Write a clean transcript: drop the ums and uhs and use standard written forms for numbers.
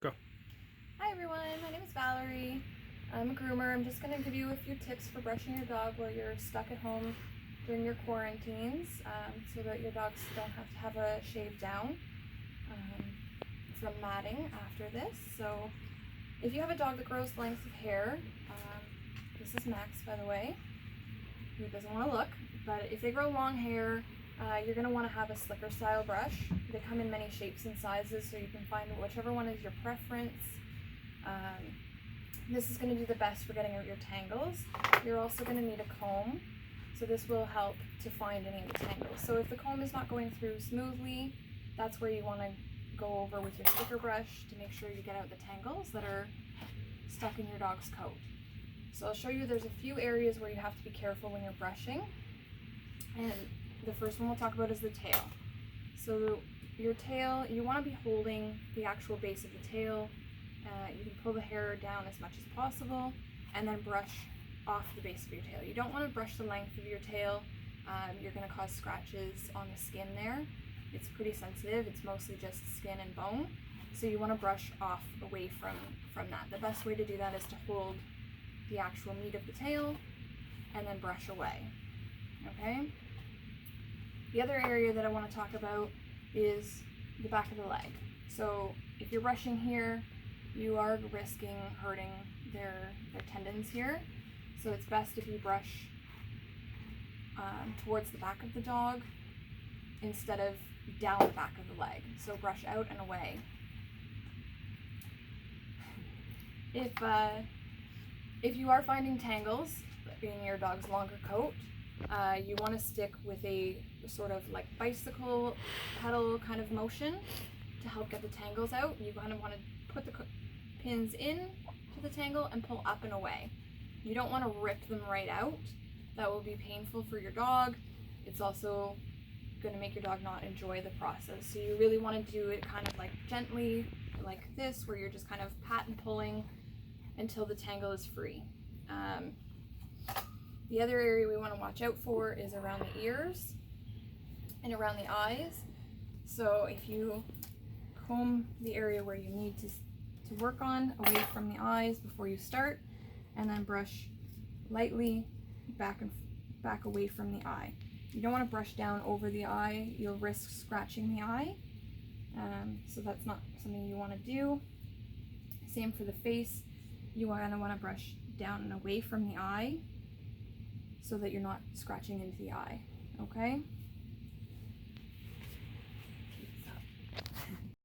Go. Hi everyone, my name is Valerie. I'm a groomer. I'm just going to give you a few tips for brushing your dog while you're stuck at home during your quarantines, so that your dogs don't have to have a shave down from matting after this. So if you have a dog that grows lengths of hair, this is Max, by the way, who doesn't want to look, but if they grow long hair, you're going to want to have a slicker style brush. They come in many shapes and sizes, so you can find whichever one is your preference. This is going to do the best for getting out your tangles. You're also going to need a comb, so this will help to find any of the tangles. So if the comb is not going through smoothly, that's where you want to go over with your slicker brush to make sure you get out the tangles that are stuck in your dog's coat. So I'll show you there's a few areas where you have to be careful when you're brushing. And the first one we'll talk about is the tail. So your tail, you want to be holding the actual base of the tail. You can pull the hair down as much as possible and then brush off the base of your tail. You don't want to brush the length of your tail. You're going to cause scratches on the skin there. It's pretty sensitive. It's mostly just skin and bone. So you want to brush off away from that. The best way to do that is to hold the actual meat of the tail and then brush away. Okay? The other area that I want to talk about is the back of the leg. So if you're brushing here, you are risking hurting their tendons here. So it's best if you brush towards the back of the dog instead of down the back of the leg. So brush out and away. If you are finding tangles in your dog's longer coat, you want to stick with a sort of like bicycle pedal kind of motion to help get the tangles out. You kind of want to put the pins in to the tangle and pull up and away. You don't want to rip them right out. That will be painful for your dog. It's also going to make your dog not enjoy the process. So you really want to do it kind of like gently, like this, where you're just kind of pat and pulling until the tangle is free. The other area we want to watch out for is around the ears and around the eyes. So if you comb the area where you need to work on away from the eyes before you start, and then brush lightly back away from the eye. You don't want to brush down over the eye. You'll risk scratching the eye. So that's not something you want to do. Same for the face. You want to brush down and away from the eye so that you're not scratching into the eye. Okay?